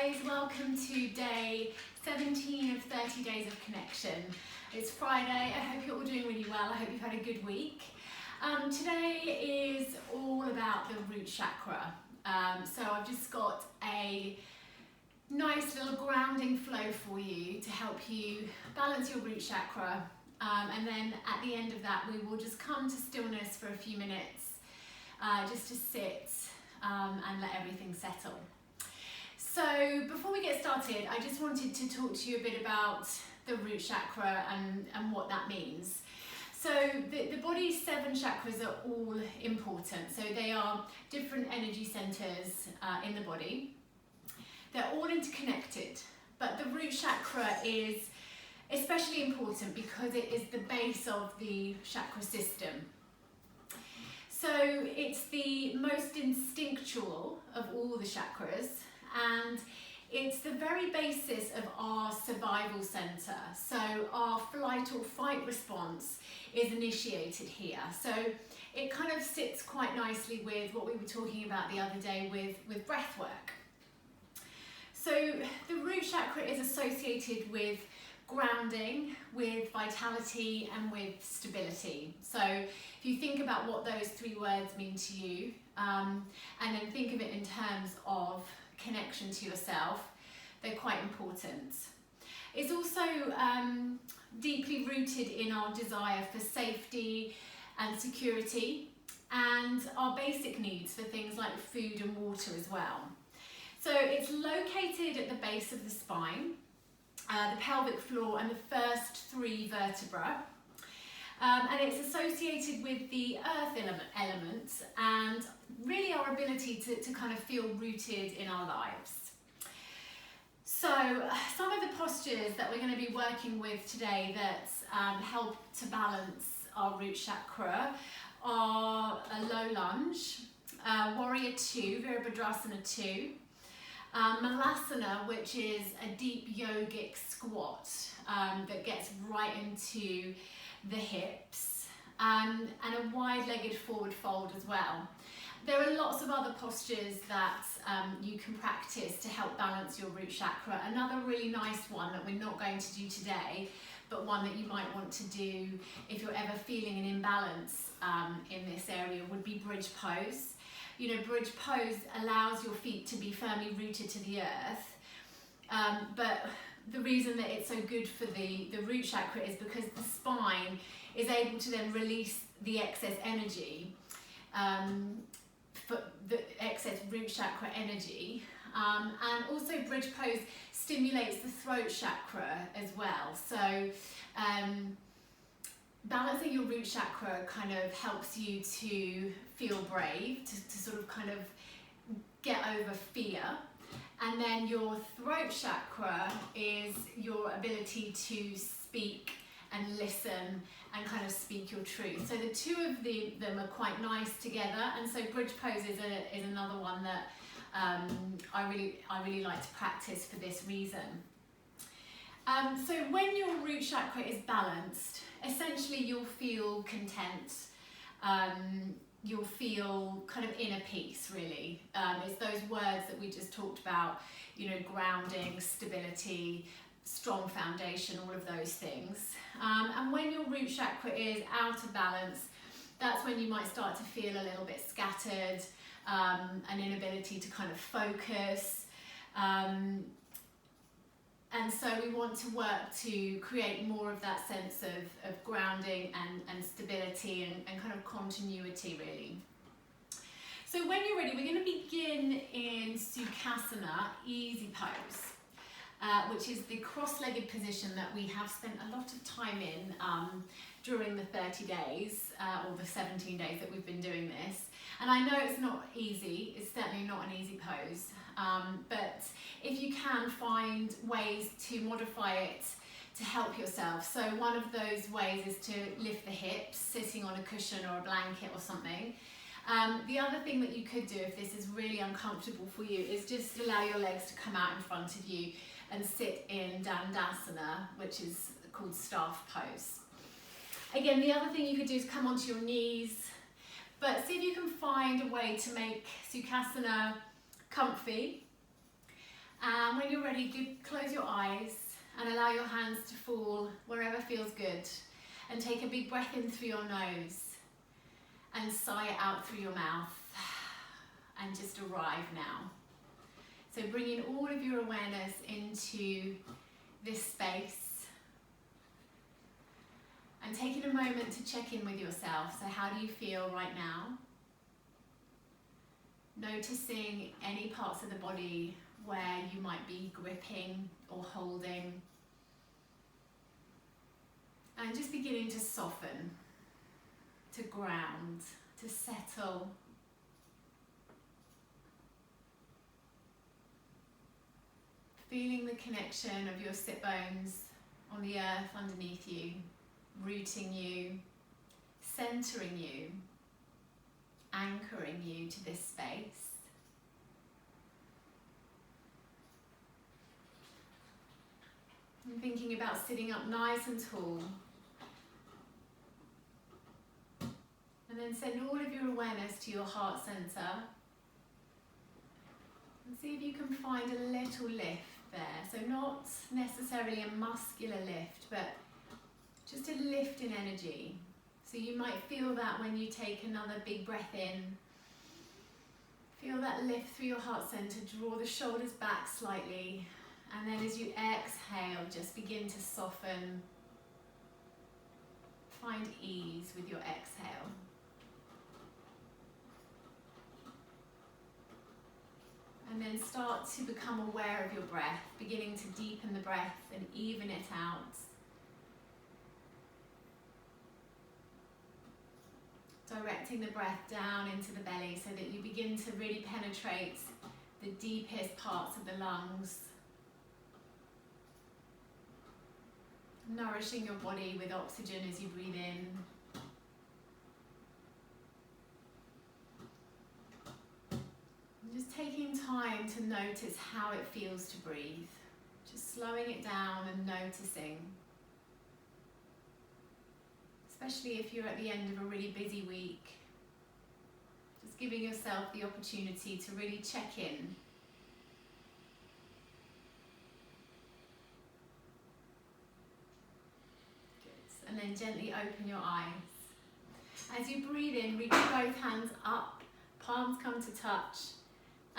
guys, welcome to day 17 of 30 days of connection. It's Friday, I hope you're all doing really well, I hope you've had a good week. Today is all about the root chakra. So I've just got a nice little grounding flow for you to help you balance your root chakra. And then at the end of that, we will just come to stillness for a few minutes, just to sit and let everything settle. So before we get started, I just wanted to talk to you a bit about the root chakra and what that means. So the body's 7 chakras are all important. So they are different energy centers in the body. They're all interconnected, but the root chakra is especially important because it is the base of the chakra system. So it's the most instinctual of all the chakras, and it's the very basis of our survival center. So our flight or fight response is initiated here. So it kind of sits quite nicely with what we were talking about the other day with breath work. So the root chakra is associated with grounding, with vitality and with stability. So if you think about what those 3 words mean to you, and then think of it in terms of connection to yourself, they're quite important. It's also deeply rooted in our desire for safety and security, and our basic needs for things like food and water as well. So it's located at the base of the spine, the pelvic floor and the first 3 vertebrae. And it's associated with the earth element and really our ability to kind of feel rooted in our lives. So some of the postures that we're going to be working with today that help to balance our root chakra are a low lunge, warrior 2, Virabhadrasana 2, Malasana, which is a deep yogic squat that gets right into the hips, and a wide-legged forward fold as well. There are lots of other postures that you can practice to help balance your root chakra. Another really nice one that we're not going to do today, but one that you might want to do if you're ever feeling an imbalance in this area, would be bridge pose. You know, bridge pose allows your feet to be firmly rooted to the earth, but the reason that it's so good for the root chakra is because the spine is able to then release the excess energy, for the excess root chakra energy, and also bridge pose stimulates the throat chakra as well. So balancing your root chakra kind of helps you to feel brave, to sort of kind of get over fear. And then your throat chakra is your ability to speak and listen and kind of speak your truth. So the 2 of them are quite nice together, and so bridge pose is another one that I really like to practice for this reason. So when your root chakra is balanced, essentially you'll feel content. You'll feel kind of inner peace, really. It's those words that we just talked about, you know, grounding, stability, strong foundation, all of those things. And when your root chakra is out of balance, that's when you might start to feel a little bit scattered, an inability to kind of focus. And so we want to work to create more of that sense of grounding and stability and kind of continuity, really. So when you're ready, we're going to begin in Sukhasana, easy pose, which is the cross-legged position that we have spent a lot of time in during the 30 days, or the 17 days that we've been doing this. And I know it's not easy, it's certainly not an easy pose, but if you can find ways to modify it to help yourself. So one of those ways is to lift the hips, sitting on a cushion or a blanket or something. The other thing that you could do if this is really uncomfortable for you is just allow your legs to come out in front of you and sit in Dandasana, which is called staff pose. Again, the other thing you could do is come onto your knees, but see if you can find a way to make Sukhasana comfy, And when you're ready, close your eyes and allow your hands to fall wherever feels good. And take a big breath in through your nose and sigh it out through your mouth. And just arrive now. So bringing all of your awareness into this space. And taking a moment to check in with yourself. So how do you feel right now? Noticing any parts of the body where you might be gripping or holding. And just beginning to soften, to ground, to settle. Feeling the connection of your sit bones on the earth underneath you, rooting you, centering you, anchoring you to this space. And thinking about sitting up nice and tall. And then send all of your awareness to your heart center. And see if you can find a little lift there. So not necessarily a muscular lift, but just a lift in energy. So you might feel that when you take another big breath in. Feel that lift through your heart center. Draw the shoulders back slightly. And then as you exhale, just begin to soften. Find ease with your exhale. And then start to become aware of your breath, beginning to deepen the breath and even it out. Directing the breath down into the belly so that you begin to really penetrate the deepest parts of the lungs. Nourishing your body with oxygen as you breathe in. Just taking time to notice how it feels to breathe. Just slowing it down and noticing. Especially if you're at the end of a really busy week. Just giving yourself the opportunity to really check in. Good. And then gently open your eyes. As you breathe in, reach both hands up, palms come to touch.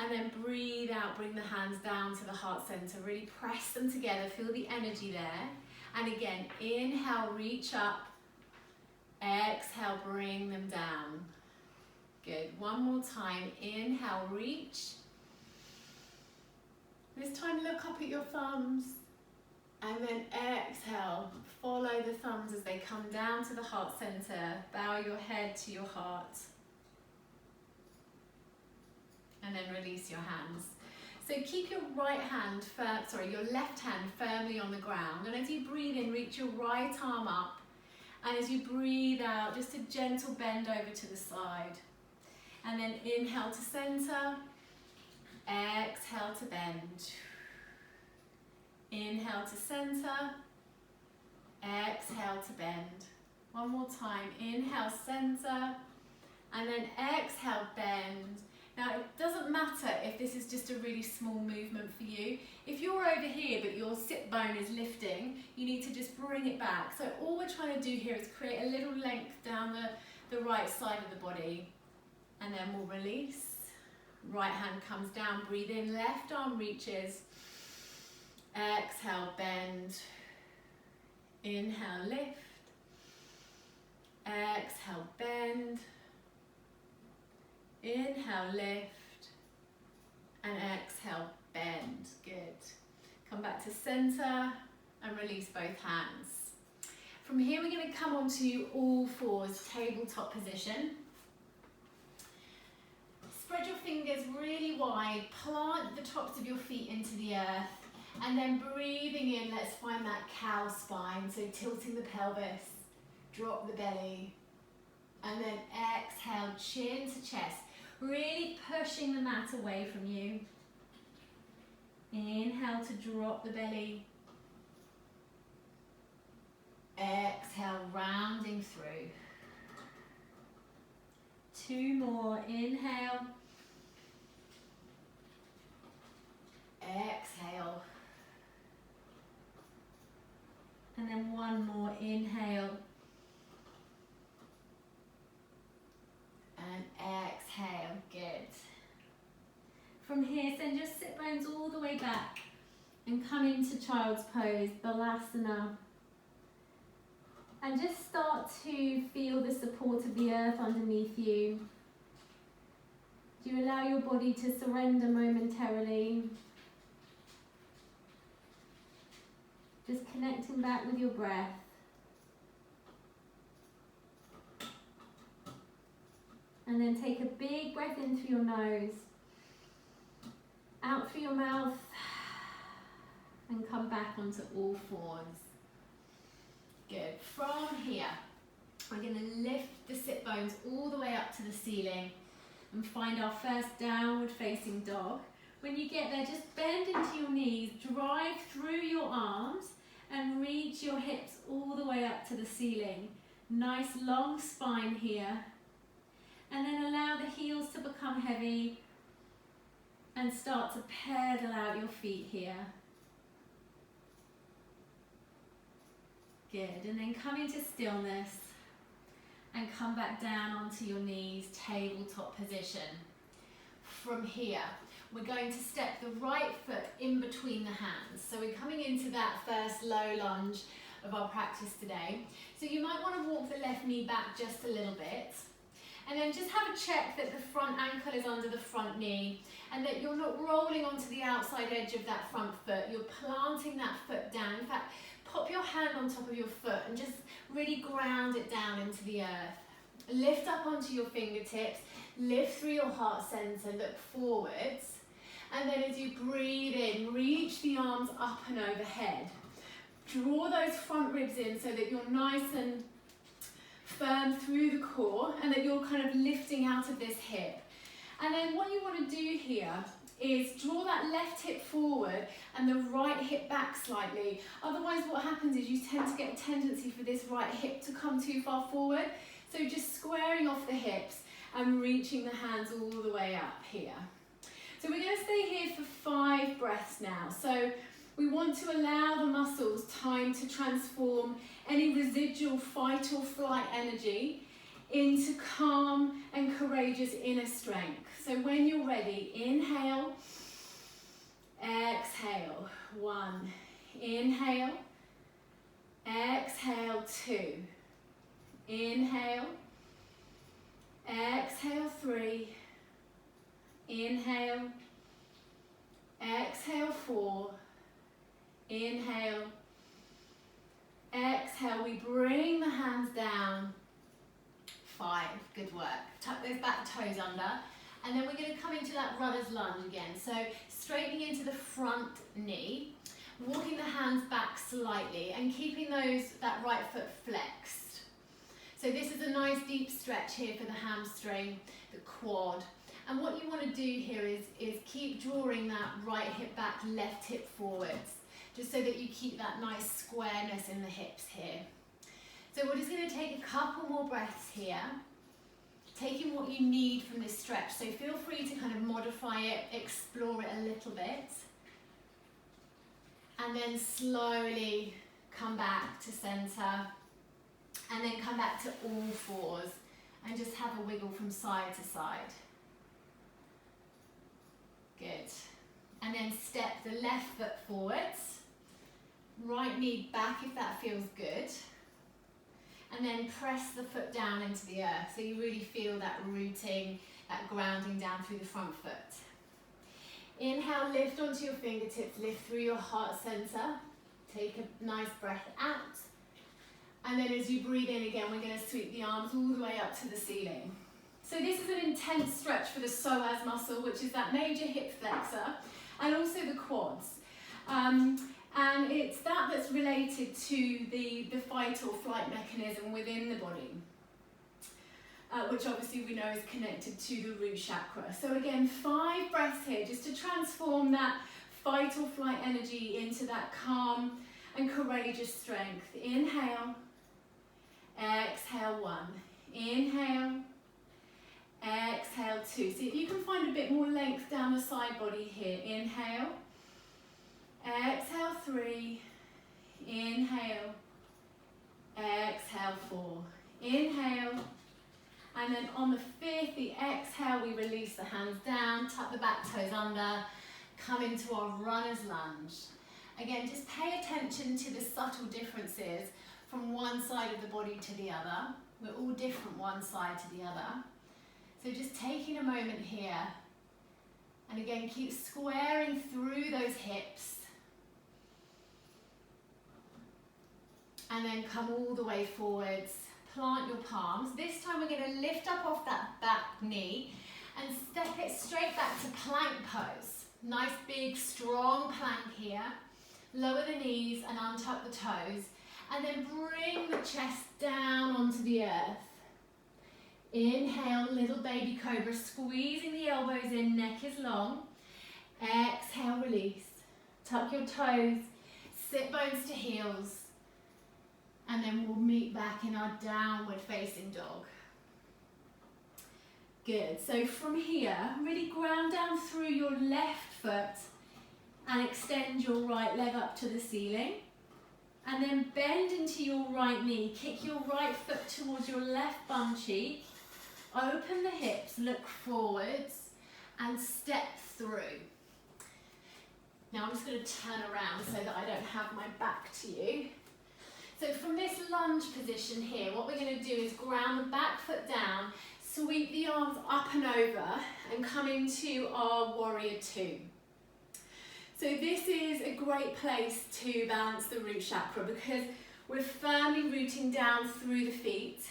And then breathe out, bring the hands down to the heart center. Really press them together, feel the energy there. And again, inhale, reach up. Exhale, bring them down. Good, one more time. Inhale, reach. This time look up at your thumbs. And then exhale, follow the thumbs as they come down to the heart center. Bow your head to your heart. And then release your hands. So keep your your left hand firmly on the ground. And as you breathe in, reach your right arm up. And as you breathe out, just a gentle bend over to the side. And then inhale to center. Exhale to bend. Inhale to center. Exhale to bend. One more time. Inhale, center. And then exhale, bend. Now, it doesn't matter if this is just a really small movement for you. If you're over here but your sit bone is lifting, you need to just bring it back. So all we're trying to do here is create a little length down the right side of the body. And then we'll release. Right hand comes down, breathe in, left arm reaches. Exhale, bend. Inhale, lift. Exhale, bend. Inhale, lift, and exhale, bend. Good. Come back to center and release both hands. From here, we're going to come onto all fours, tabletop position. Spread your fingers really wide, plant the tops of your feet into the earth, and then breathing in, let's find that cow spine, so tilting the pelvis, drop the belly, and then exhale, chin to chest. Really pushing the mat away from you. Inhale to drop the belly. Exhale, rounding through. Two more. Inhale. Exhale. send your sit bones all the way back and come into child's pose, Balasana. And just start to feel the support of the earth underneath you. Do you allow your body to surrender momentarily? Just connecting back with your breath. And then take a big breath in through your nose, out through your mouth, and come back onto all fours. Good. From here, we're going to lift the sit bones all the way up to the ceiling and find our first downward facing dog. When you get there, just bend into your knees, drive through your arms and reach your hips all the way up to the ceiling. Nice long spine here. And then allow the heels to become heavy and start to pedal out your feet here. Good, and then come into stillness and come back down onto your knees, tabletop position. From here, we're going to step the right foot in between the hands. So we're coming into that first low lunge of our practice today. So you might want to walk the left knee back just a little bit. And then just have a check that the front ankle is under the front knee and that you're not rolling onto the outside edge of that front foot. You're planting that foot down. In fact, pop your hand on top of your foot and just really ground it down into the earth. Lift up onto your fingertips, lift through your heart center, look forwards. And then as you breathe in, reach the arms up and overhead. Draw those front ribs in so that you're nice and firm through the core and that you're kind of lifting out of this hip. And then what you want to do here is draw that left hip forward and the right hip back slightly. Otherwise what happens is you tend to get a tendency for this right hip to come too far forward. So just squaring off the hips and reaching the hands all the way up here. So we're going to stay here for 5 breaths now. So we want to allow the muscles time to transform any residual fight or flight energy into calm and courageous inner strength. So when you're ready, inhale, exhale, 1, inhale, exhale, 2, inhale, exhale, 3, inhale, exhale, 4, inhale, exhale, we bring the hands down, 5, good work. Tuck those back toes under, and then we're going to come into that runner's lunge again. So straightening into the front knee, walking the hands back slightly and keeping that right foot flexed. So this is a nice deep stretch here for the hamstring, the quad. And what you want to do here is keep drawing that right hip back, left hip forwards, just so that you keep that nice squareness in the hips here. So we're just going to take a couple more breaths here, taking what you need from this stretch. So feel free to kind of modify it, explore it a little bit. And then slowly come back to center. And then come back to all fours and just have a wiggle from side to side. Good. And then step the left foot forwards. Right knee back if that feels good. And then press the foot down into the earth so you really feel that rooting, that grounding down through the front foot. Inhale, lift onto your fingertips, lift through your heart center. Take a nice breath out. And then as you breathe in again, we're going to sweep the arms all the way up to the ceiling. So this is an intense stretch for the psoas muscle, which is that major hip flexor, and also the quads. And it's that's related to the fight or flight mechanism within the body, which obviously we know is connected to the root chakra. So again, 5 breaths here just to transform that fight or flight energy into that calm and courageous strength. Inhale, exhale, 1, inhale, exhale, 2. See if you can find a bit more length down the side body here. Inhale, exhale, 3, inhale, exhale, 4, inhale, and then on the 5th, the exhale, we release the hands down, tuck the back toes under, come into our runner's lunge. Again, just pay attention to the subtle differences from one side of the body to the other. We're all different one side to the other. So just taking a moment here, and again, keep squaring through those hips. And then come all the way forwards. Plant your palms. This time we're going to lift up off that back knee and step it straight back to plank pose. Nice big strong plank here. Lower the knees and untuck the toes. And then bring the chest down onto the earth. Inhale, little baby cobra, squeezing the elbows in, neck is long. Exhale, release. Tuck your toes, sit bones to heels. And then we'll meet back in our downward facing dog. Good, so from here, really ground down through your left foot and extend your right leg up to the ceiling. And then bend into your right knee, kick your right foot towards your left bum cheek. Open the hips, look forwards and step through. Now I'm just going to turn around so that I don't have my back to you. So from this lunge position here, what we're going to do is ground the back foot down, sweep the arms up and over, and come into our warrior two. So this is a great place to balance the root chakra because we're firmly rooting down through the feet.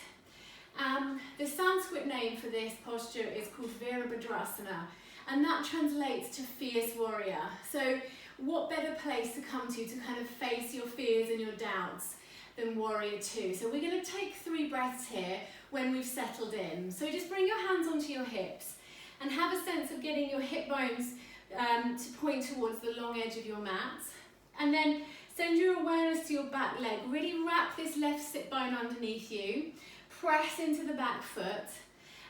The Sanskrit name for this posture is called Virabhadrasana, and that translates to fierce warrior. So what better place to come to kind of face your fears and your doubts than warrior two. So we're going to take 3 breaths here when we've settled in. So just bring your hands onto your hips and have a sense of getting your hip bones to point towards the long edge of your mat. And then send your awareness to your back leg. Really wrap this left sit bone underneath you. Press into the back foot.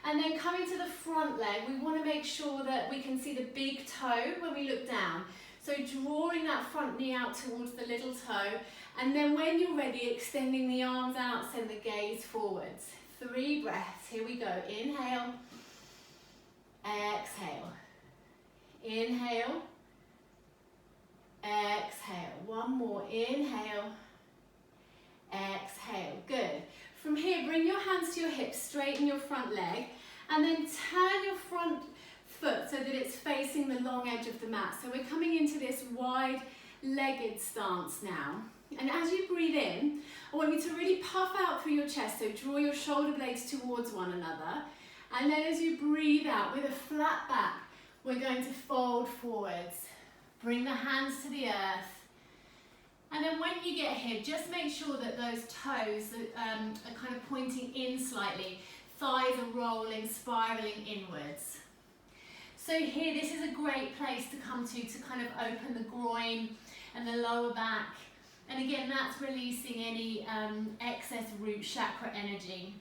And then coming to the front leg, we want to make sure that we can see the big toe when we look down. So drawing that front knee out towards the little toe. And then when you're ready, extending the arms out, send the gaze forwards. 3 breaths, here we go. Inhale, exhale. Inhale, exhale. One more, inhale, exhale. Good. From here, bring your hands to your hips, straighten your front leg, and then turn your front foot so that it's facing the long edge of the mat. So we're coming into this wide-legged stance now. And as you breathe in, I want you to really puff out through your chest, so draw your shoulder blades towards one another. And then as you breathe out with a flat back, we're going to fold forwards. Bring the hands to the earth. And then when you get here, just make sure that those toes are kind of pointing in slightly. Thighs are rolling, spiraling inwards. So here, this is a great place to come to kind of open the groin and the lower back. And again, that's releasing any excess root chakra energy.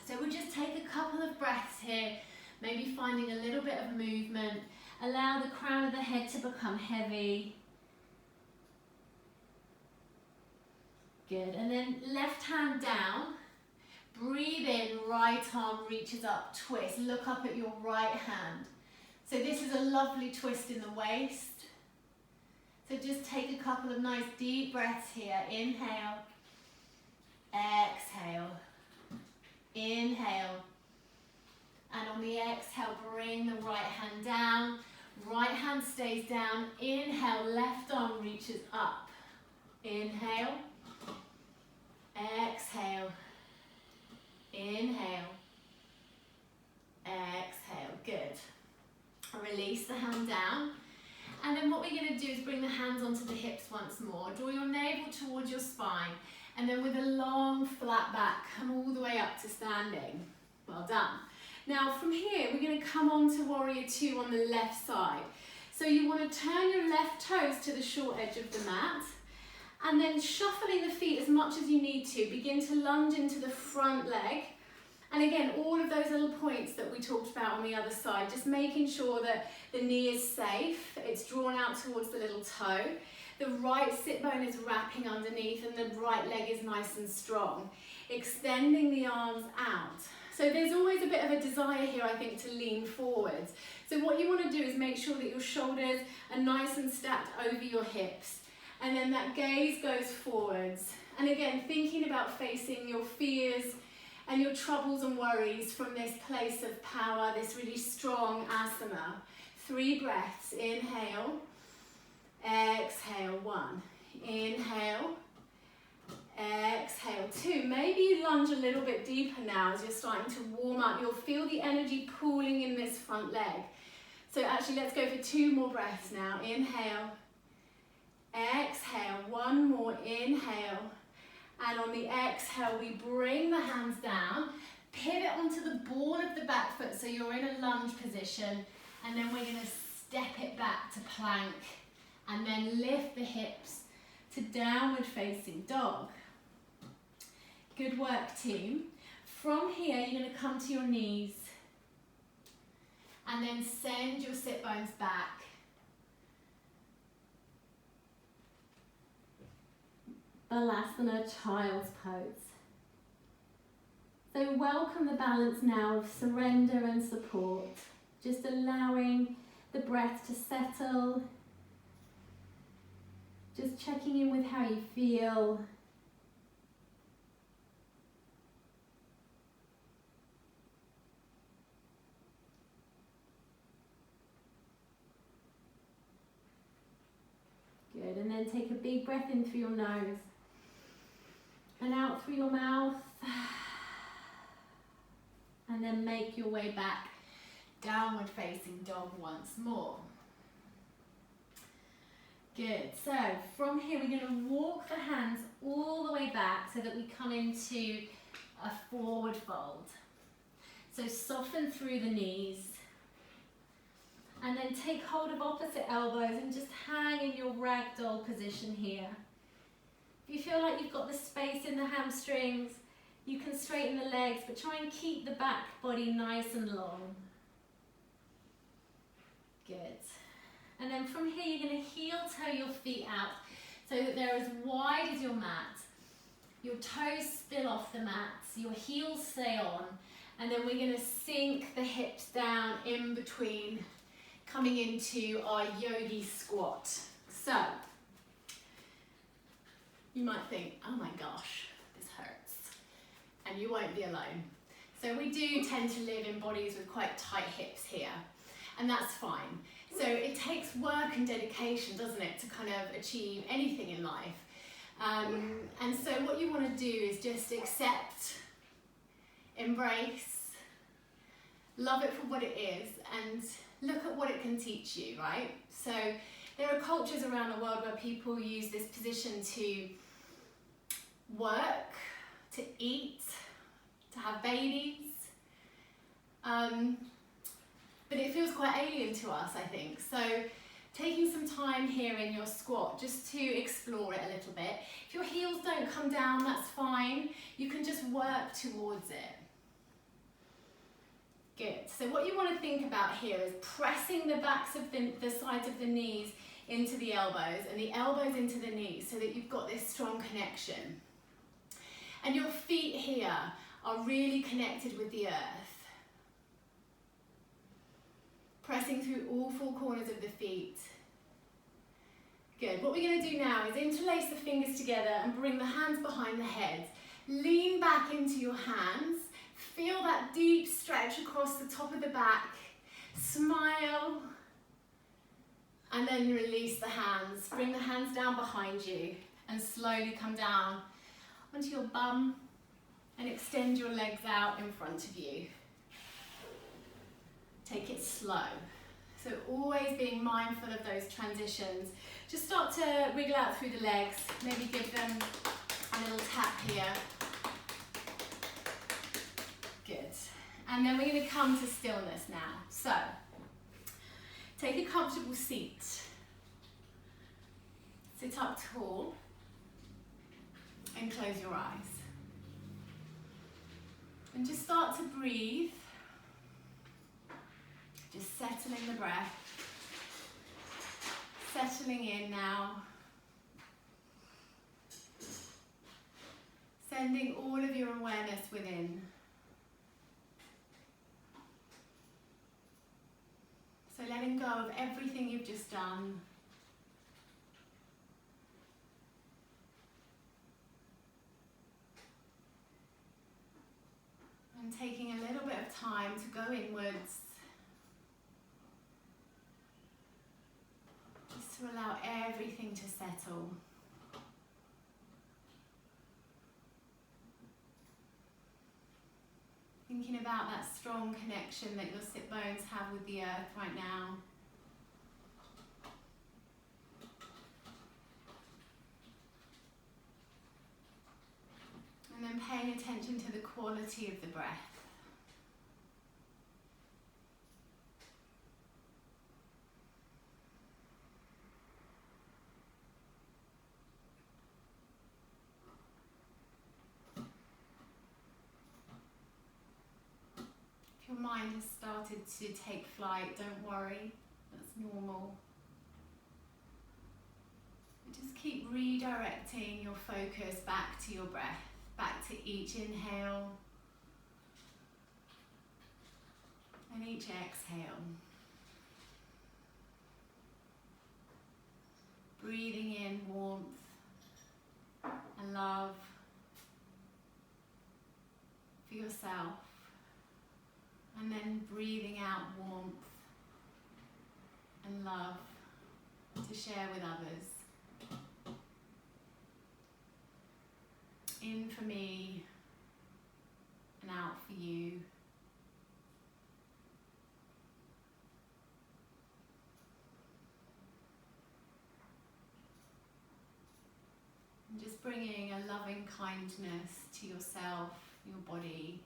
So we'll just take a couple of breaths here, maybe finding a little bit of movement. Allow the crown of the head to become heavy. Good, and then left hand down. Breathe in, right arm reaches up, twist. Look up at your right hand. So this is a lovely twist in the waist. So just take a couple of nice deep breaths here. Inhale, exhale, inhale. And on the exhale, bring the right hand down. Right hand stays down. Inhale, left arm reaches up. Inhale, exhale, inhale, exhale. Good. Release the hand down. And then what we're going to do is bring the hands onto the hips once more. Draw your navel towards your spine. And then with a long flat back, come all the way up to standing. Well done. Now from here, we're going to come on to warrior two on the left side. So you want to turn your left toes to the short edge of the mat. And then shuffling the feet as much as you need to. Begin to lunge into the front leg. And again, all of those little points that we talked about on the other side, just making sure that the knee is safe, it's drawn out towards the little toe. The right sit bone is wrapping underneath and the right leg is nice and strong. Extending the arms out. So there's always a bit of a desire here, I think, to lean forwards. So what you want to do is make sure that your shoulders are nice and stacked over your hips. And then that gaze goes forwards. And again, thinking about facing your fears and your troubles and worries from this place of power, this really strong asana. 3 breaths. Inhale. Exhale. 1. Inhale. Exhale. 2. Maybe you lunge a little bit deeper now as you're starting to warm up. You'll feel the energy pooling in this front leg. So actually, let's go for 2 more breaths now. Inhale. Exhale. 1 more. Inhale. And on the exhale, we bring the hands down. Pivot onto the ball of the back foot so you're in a lunge position. And then we're going to step it back to plank. And then lift the hips to downward facing dog. Good work, team. From here, you're going to come to your knees. And then send your sit bones back. Balasana, child's pose. So welcome the balance now of surrender and support. Just allowing the breath to settle. Just checking in with how you feel. Good, and then take a big breath in through your nose. And out through your mouth. And then make your way back. Downward facing dog once more. Good, so from here we're going to walk the hands all the way back so that we come into a forward fold. So soften through the knees. And then take hold of opposite elbows and just hang in your ragdoll position here. If you feel like you've got the space in the hamstrings, you can straighten the legs, but try and keep the back body nice and long. Good. And then from here, you're going to heel toe your feet out so that they're as wide as your mat. Your toes spill off the mat, your heels stay on, and then we're going to sink the hips down in between, coming into our yogi squat. So, you might think, oh my gosh, this hurts. And you won't be alone. So we do tend to live in bodies with quite tight hips here, and that's fine. So it takes work and dedication, doesn't it, to kind of achieve anything in life. And so what you want to do is just accept, embrace, love it for what it is, and look at what it can teach you, right? So there are cultures around the world where people use this position to work, to eat, to have babies. But it feels quite alien to us, I think. So taking some time here in your squat just to explore it a little bit. If your heels don't come down, that's fine. You can just work towards it. Good. So what you want to think about here is pressing the backs of the sides of the knees into the elbows and the elbows into the knees so that you've got this strong connection. And your feet here are really connected with the earth. Pressing through all 4 corners of the feet. Good. What we're going to do now is interlace the fingers together and bring the hands behind the head. Lean back into your hands. Feel that deep stretch across the top of the back. Smile. And then release the hands. Bring the hands down behind you and slowly come down onto your bum and extend your legs out in front of you. Take it slow. So always being mindful of those transitions. Just start to wriggle out through the legs. Maybe give them a little tap here. Good. And then we're going to come to stillness now. So take a comfortable seat. Sit up tall and close your eyes. And just start to breathe. Just settling the breath, settling in now, sending all of your awareness within. So letting go of everything you've just done. And taking a little bit of time to go inwards. Just to allow everything to settle. Thinking about that strong connection that your sit bones have with the earth right now. And then paying attention to the quality of the breath. If your mind has started to take flight, don't worry, that's normal. But just keep redirecting your focus back to your breath, back to each inhale and each exhale. Breathing in warmth and love for yourself. And then breathing out warmth and love to share with others. In for me and out for you. And just bringing a loving kindness to yourself, your body.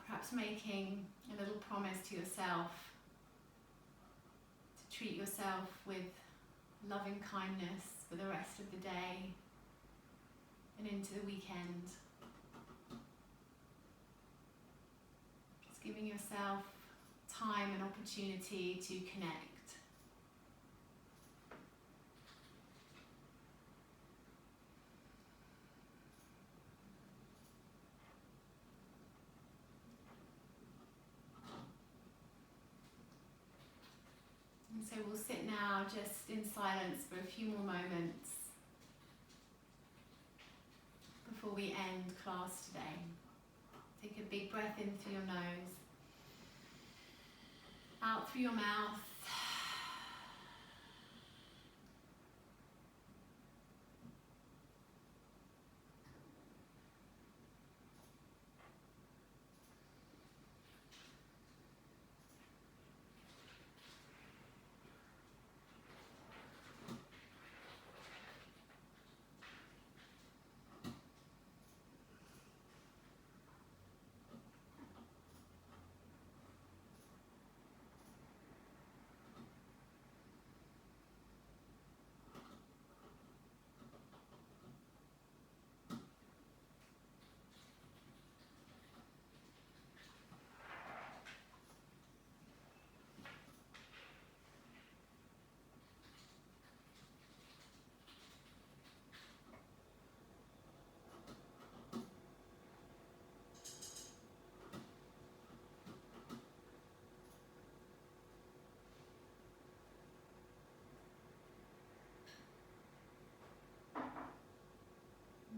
Perhaps making a little promise to yourself to treat yourself with loving kindness for the rest of the day and into the weekend. Just giving yourself time and opportunity to connect. So we'll sit now just in silence for a few more moments before we end class today. Take a big breath in through your nose, out through your mouth.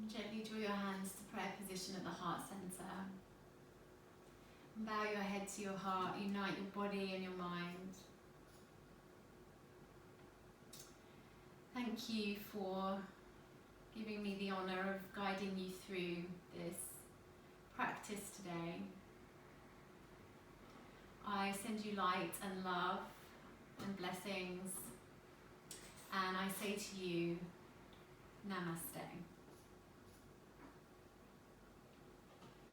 Gently draw your hands to prayer position at the heart center. And bow your head to your heart, unite your body and your mind. Thank you for giving me the honour of guiding you through this practice today. I send you light and love and blessings, and I say to you, Namaste.